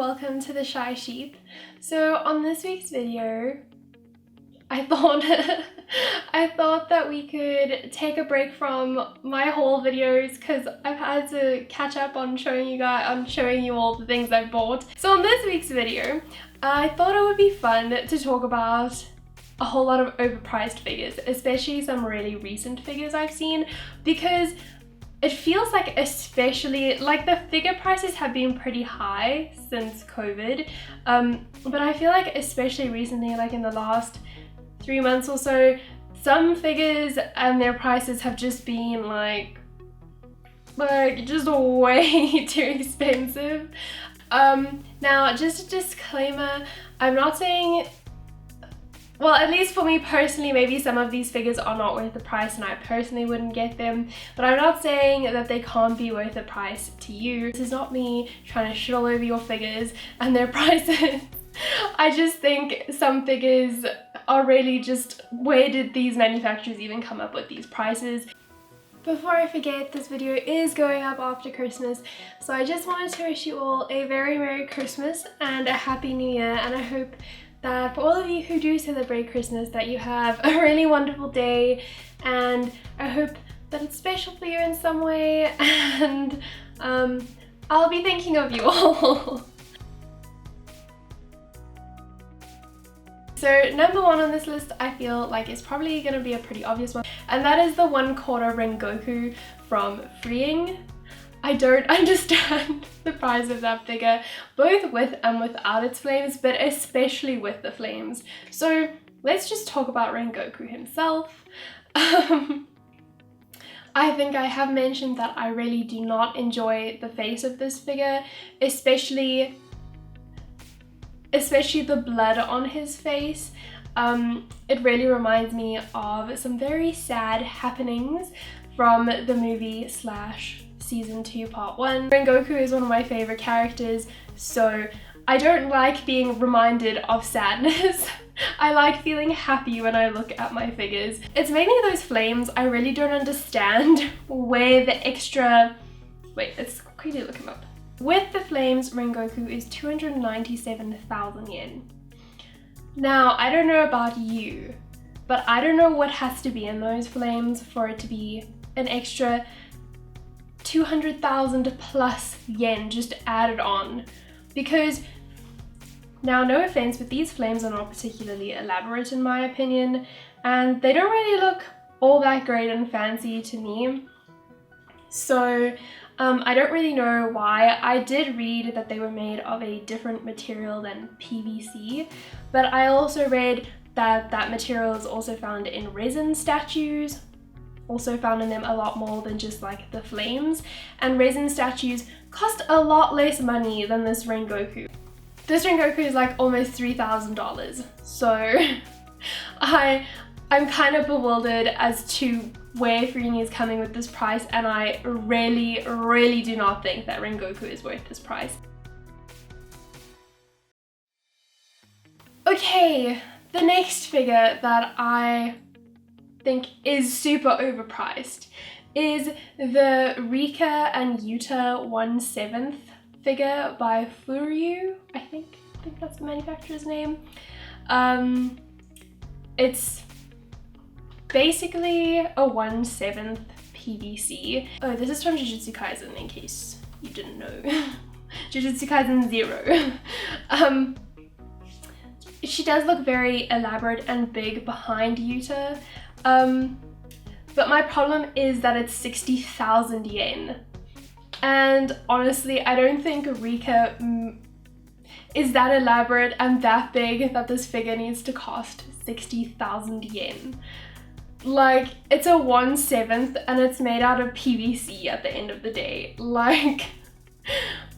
welcome to the Shy Sheep. So on this week's video, I thought that we could take a break from my haul videos because I've had to catch up on showing you all the things I bought. So on this week's video, I thought it would be fun to talk about a whole lot of overpriced figures, especially some really recent figures I've seen, because it feels like, especially like the figure prices have been pretty high since COVID, but I feel like especially recently, like in the last 3 months or so, some figures and their prices have just been like just way too expensive. Now, just a disclaimer, I'm not saying, well, at least for me personally, maybe some of these figures are not worth the price and I personally wouldn't get them, but I'm not saying that they can't be worth the price to you. This is not me trying to shit all over your figures and their prices. I just think some figures are really just, where did these manufacturers even come up with these prices? Before I forget, this video is going up after Christmas, so I just wanted to wish you all a very Merry Christmas and a Happy New Year, and I hope that for all of you who do celebrate Christmas that you have a really wonderful day, and I hope that it's special for you in some way, and I'll be thinking of you all. So number one on this list, I feel like is probably going to be a pretty obvious one, and that is the 1/4 Rengoku from Freeing. I don't understand the price of that figure, both with and without its flames, but especially with the flames. So let's just talk about Rengoku himself. I think I have mentioned that I really do not enjoy the face of this figure, especially the blood on his face. It really reminds me of some very sad happenings from the movie / season 2 part 1. Rengoku is one of my favorite characters, so I don't like being reminded of sadness. I like feeling happy when I look at my figures. It's mainly those flames. I really don't understand where the extra... Wait, let's quickly look him up. With the flames, Rengoku is 297,000 yen. Now, I don't know about you, but I don't know what has to be in those flames for it to be an extra 200,000 plus yen just added on. Because, now no offense, but these flames are not particularly elaborate in my opinion, and they don't really look all that great and fancy to me. So, I don't really know why. I did read that they were made of a different material than PVC, but I also read that that material is also found in resin statues, also found in them a lot more than just like the flames, and resin statues cost a lot less money than this Rengoku. This Rengoku is like almost $3,000, so I'm kind of bewildered as to where Freeing is coming with this price, and I really do not think that Rengoku is worth this price. Okay, the next figure that I think is super overpriced is the Rika and Yuta 1/7 figure by Furyu. I think that's the manufacturer's name. It's basically a 1/7 PVC. Oh, this is from Jujutsu Kaisen, in case you didn't know. Jujutsu Kaisen 0. She does look very elaborate and big behind Yuta, but my problem is that it's 60,000 yen. And honestly, I don't think Rika is that elaborate and that big that this figure needs to cost 60,000 yen. Like, it's a 1/7 and it's made out of PVC at the end of the day. Like,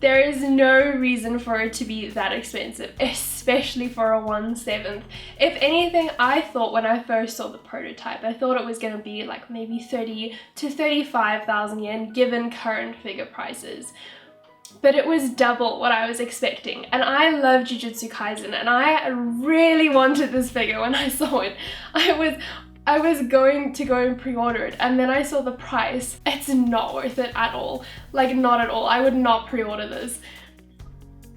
there is no reason for it to be that expensive, especially for a 1/7. If anything, I thought when I first saw the prototype, I thought it was going to be like maybe 30 to 35,000 yen given current figure prices. But it was double what I was expecting, and I love Jujutsu Kaisen, and I really wanted this figure when I saw it. I was going to go and pre-order it, and then I saw the price. It's not worth it at all. Like, not at all. I would not pre-order this.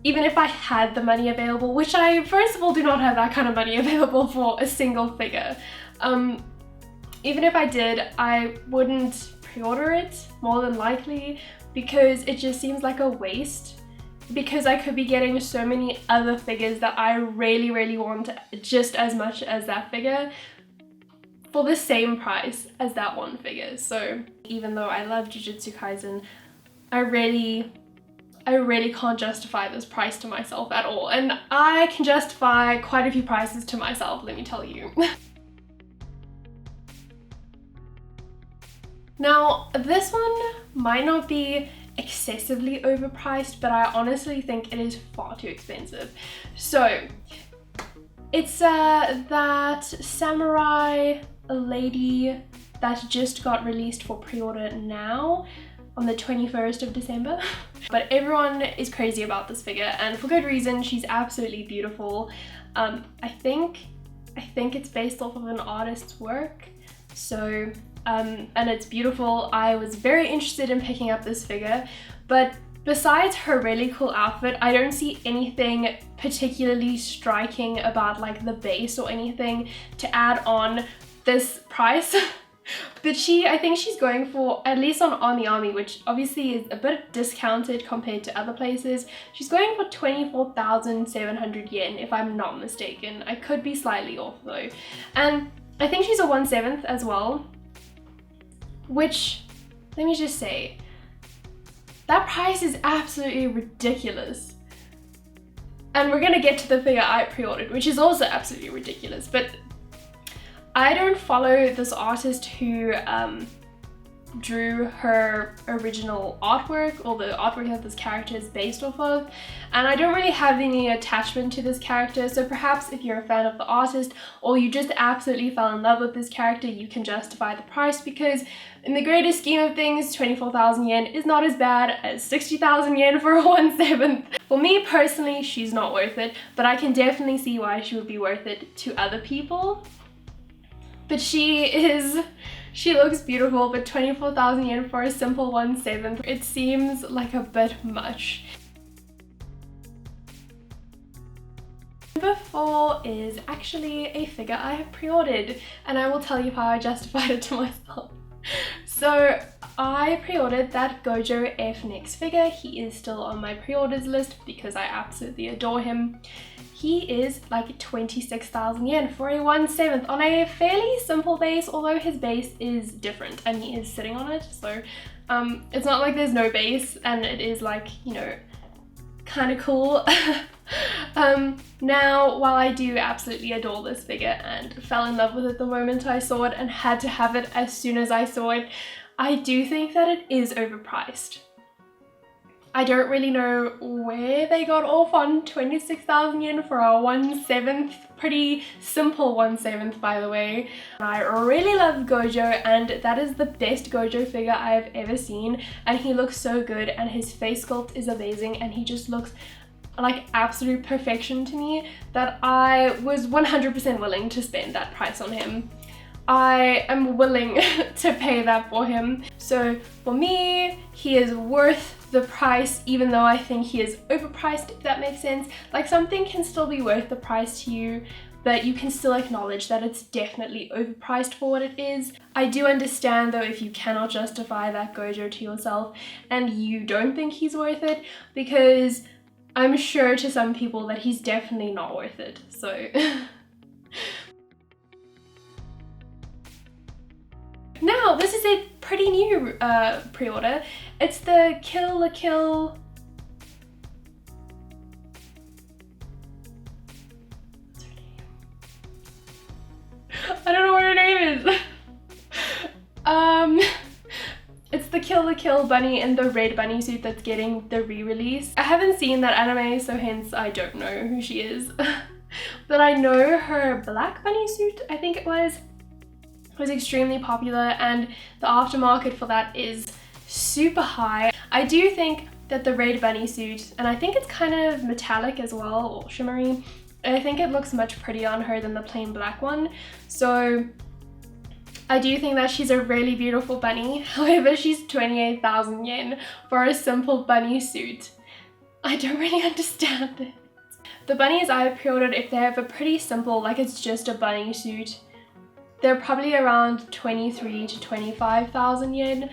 even if I had the money available, which I first of all do not have that kind of money available for a single figure. Even if I did, I wouldn't pre-order it, more than likely, because it just seems like a waste, because I could be getting so many other figures that I really want just as much as that figure for the same price as that one figure. So even though I love Jujutsu Kaisen, I really can't justify this price to myself at all. And I can justify quite a few prices to myself, let me tell you. Now, this one might not be excessively overpriced, but I honestly think it is far too expensive. So, it's that samurai lady that just got released for pre-order now on the 21st of December. But everyone is crazy about this figure, and for good reason. She's absolutely beautiful. I think it's based off of an artist's work. So, and it's beautiful. I was very interested in picking up this figure, but besides her really cool outfit, I don't see anything particularly striking about like the base or anything to add on this price. But I think she's going for, at least on AmiAmi, which obviously is a bit discounted compared to other places, she's going for 24,700 yen, if I'm not mistaken. I could be slightly off though. And I think she's a 1/7 as well, which, let me just say, that price is absolutely ridiculous. And we're gonna get to the figure I pre-ordered, which is also absolutely ridiculous, but I don't follow this artist who drew her original artwork, or the artwork that this character is based off of, and I don't really have any attachment to this character. So perhaps if you're a fan of the artist, or you just absolutely fell in love with this character, you can justify the price, because in the greater scheme of things, 24,000 yen is not as bad as 60,000 yen for a 1/7. For me personally, she's not worth it, but I can definitely see why she would be worth it to other people. But she looks beautiful, but 24,000 yen for a simple 1/7, it seems like a bit much. Number 4 is actually a figure I have pre-ordered, and I will tell you how I justified it to myself. So I pre-ordered that Gojo F Next figure. He is still on my pre-orders list because I absolutely adore him. He is like 26,000 yen for a 1/7 on a fairly simple base, although his base is different and he is sitting on it. So it's not like there's no base, and it is like, you know, kind of cool. Now, while I do absolutely adore this figure and fell in love with it the moment I saw it and had to have it as soon as I saw it, I do think that it is overpriced. I don't really know where they got off on 26,000 yen for a 1/7, pretty simple 1/7 by the way. I really love Gojo, and that is the best Gojo figure I have ever seen, and he looks so good, and his face sculpt is amazing, and he just looks like absolute perfection to me, that I was 100% willing to spend that price on him. I am willing to pay that for him. So for me, he is worth the price, even though I think he is overpriced, if that makes sense. Like, something can still be worth the price to you, but you can still acknowledge that it's definitely overpriced for what it is. I do understand though if you cannot justify that Gojo to yourself and you don't think he's worth it, because I'm sure to some people that he's definitely not worth it, so. Now, this is a pretty new pre-order. It's the Kill la Kill. What's her name? I don't know what her name is. It's the Kill la Kill bunny in the red bunny suit that's getting the re-release. I haven't seen that anime, so hence I don't know who she is. But I know her black bunny suit, I think it was extremely popular, and the aftermarket for that is super high. I do think that the red bunny suit, and I think it's kind of metallic as well, or shimmery, and I think it looks much prettier on her than the plain black one. So I do think that she's a really beautiful bunny. However, she's 28,000 yen for a simple bunny suit. I don't really understand it. The bunnies I pre-ordered, if they have a pretty simple, like it's just a bunny suit, they're probably around 23 to 25,000 yen.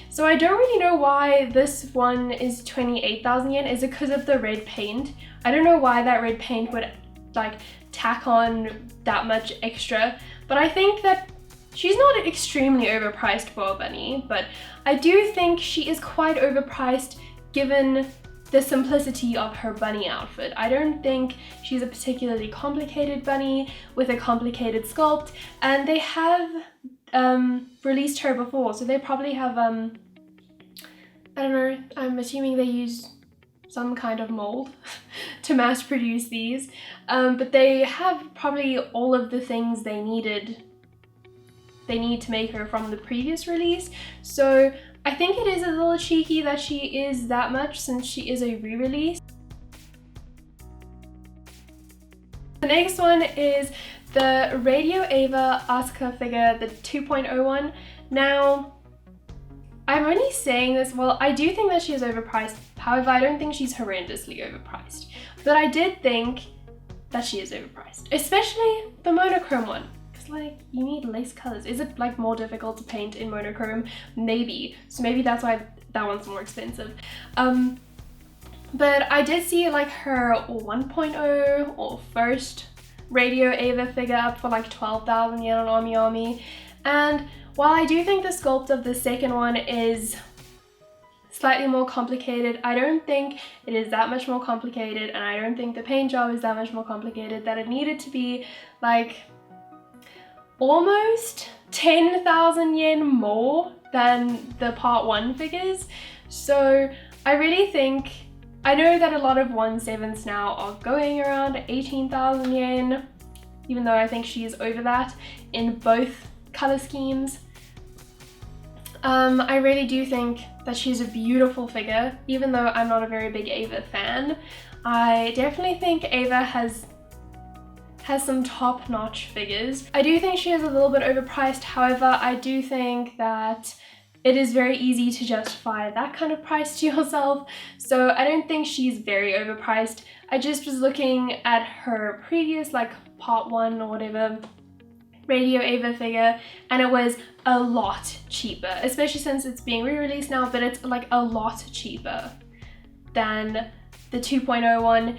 So I don't really know why this one is 28,000 yen. Is it because of the red paint? I don't know why that red paint would like tack on that much extra, but I think that she's not extremely overpriced for a bunny, but I do think she is quite overpriced given the simplicity of her bunny outfit. I don't think she's a particularly complicated bunny with a complicated sculpt, and they have released her before, so they probably have I don't know, I'm assuming they use some kind of mold to mass produce these, but they have probably all of the things they need to make her from the previous release. So I think it is a little cheeky that she is that much since she is a re-release. The next one is the Radio Ava Asuka figure, the 2.0 one. Now, I'm only saying this, well, I do think that she is overpriced. However, I don't think she's horrendously overpriced. But I did think that she is overpriced, especially the monochrome one. Like, you need less colors. Is it like more difficult to paint in monochrome? Maybe. So maybe that's why that one's more expensive. But I did see like her 1.0 or first Radio Ava figure up for like 12,000 yen on AmiAmi. And while I do think the sculpt of the second one is slightly more complicated, I don't think it is that much more complicated, and I don't think the paint job is that much more complicated that it needed to be like almost 10,000 yen more than the part 1 figures. So I really think, I know that a lot of 1/7s now are going around 18,000 yen, even though I think she is over that in both color schemes. I really do think that she's a beautiful figure, even though I'm not a very big Ava fan. I definitely think Ava has some top-notch figures. I do think she is a little bit overpriced, however, I do think that it is very easy to justify that kind of price to yourself, so I don't think she's very overpriced. I just was looking at her previous, like, part 1 or whatever, Radio Ava figure, and it was a lot cheaper, especially since it's being re-released now, but it's like a lot cheaper than the 2.0 one.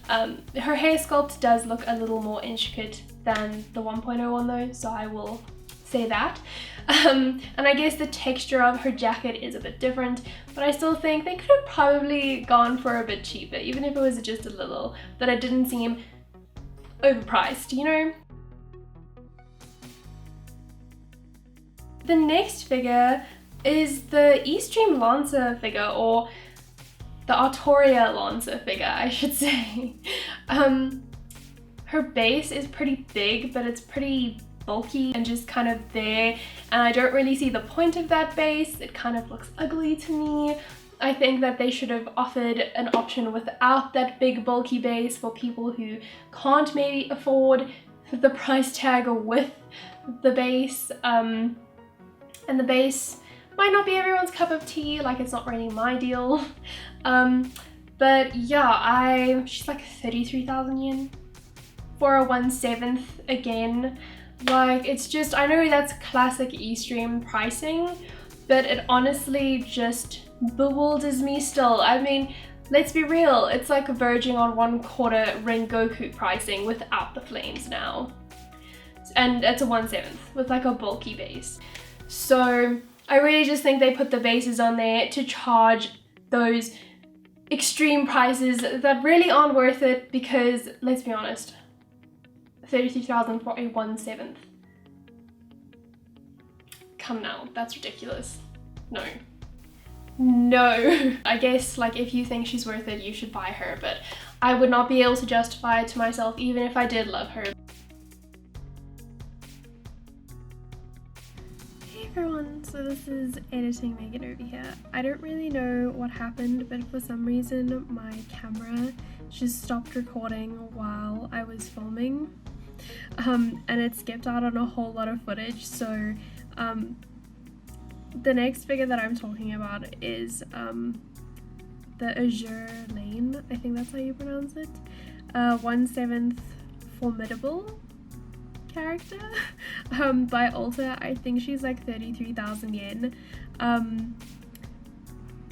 Her hair sculpt does look a little more intricate than the 1.0 one though, so I will say that. And I guess the texture of her jacket is a bit different, but I still think they could have probably gone for a bit cheaper, even if it was just a little, that it didn't seem overpriced, you know? The next figure is the eStream Lancer figure, or the Artoria Lancer figure, I should say. Her base is pretty big, but it's pretty bulky and just kind of there, and I don't really see the point of that base. It kind of looks ugly to me. I think that they should have offered an option without that big bulky base for people who can't maybe afford the price tag with the base. And the base might not be everyone's cup of tea, like it's not really my deal. But yeah, she's like 33,000 yen for a 1/7 again. Like, it's just, I know that's classic eStream pricing, but it honestly just bewilders me still. I mean, let's be real, it's like verging on 1/4 Rengoku pricing without the flames now. And it's a 1/7 with like a bulky base. So I really just think they put the bases on there to charge those extreme prices that really aren't worth it, because let's be honest, 33,000 for a 1/7. Come now, that's ridiculous. No. No. I guess like if you think she's worth it, you should buy her, but I would not be able to justify it to myself even if I did love her. Everyone, so this is Editing Megan over here. I don't really know what happened, but for some reason my camera just stopped recording while I was filming, and it skipped out on a whole lot of footage. So the next figure that I'm talking about is the Azure Lane, I think that's how you pronounce it, 1/7 Formidable character by Ulta. I think she's like 33,000 yen.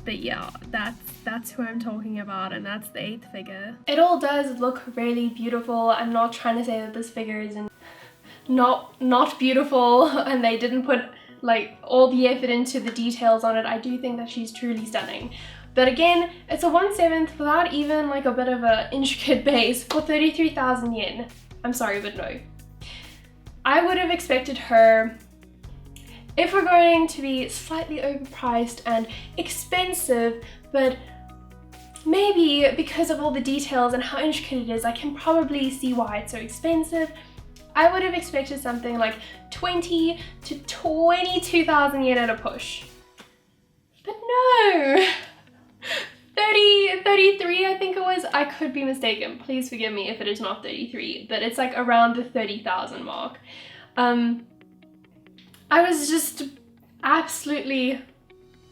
But yeah, that's who I'm talking about, and that's the 8th figure. It all does look really beautiful. I'm not trying to say that this figure is not beautiful and they didn't put like all the effort into the details on it. I do think that she's truly stunning. But again, it's a 1/7 without even like a bit of a intricate base for 33,000 yen. I'm sorry, but no. I would have expected her, if we're going to be slightly overpriced and expensive, but maybe because of all the details and how intricate it is, I can probably see why it's so expensive. I would have expected something like 20 to 22,000 yen at a push. But no! 33 I think it was. I could be mistaken. Please forgive me if it is not 33, but it's like around the 30,000 mark. I was just absolutely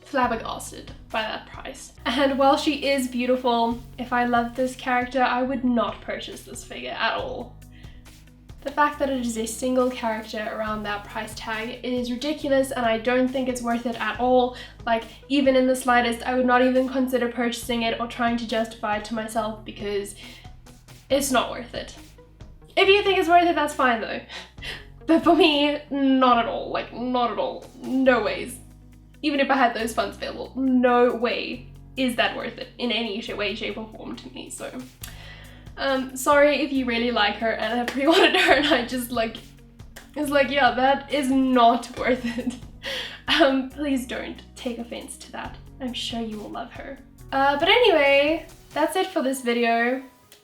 flabbergasted by that price. And while she is beautiful, if I loved this character, I would not purchase this figure at all. The fact that it is a single character around that price tag is ridiculous, and I don't think it's worth it at all. Like, even in the slightest, I would not even consider purchasing it or trying to justify it to myself because it's not worth it. If you think it's worth it, that's fine though. But for me, not at all. Like, not at all. No ways. Even if I had those funds available, no way is that worth it in any way, shape or form to me. So, sorry if you really like her and have pre-ordered her and I just like, it's like, yeah, that is not worth it. Please don't take offense to that. I'm sure you will love her. But anyway, that's it for this video.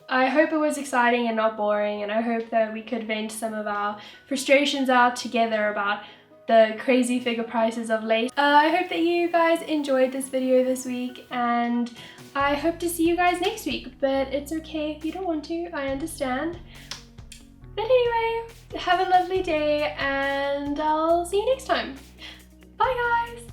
I hope it was exciting and not boring, and I hope that we could vent some of our frustrations out together about the crazy figure prices of late. I hope that you guys enjoyed this video this week, and I hope to see you guys next week, but it's okay if you don't want to, I understand. But anyway, have a lovely day and I'll see you next time. Bye guys!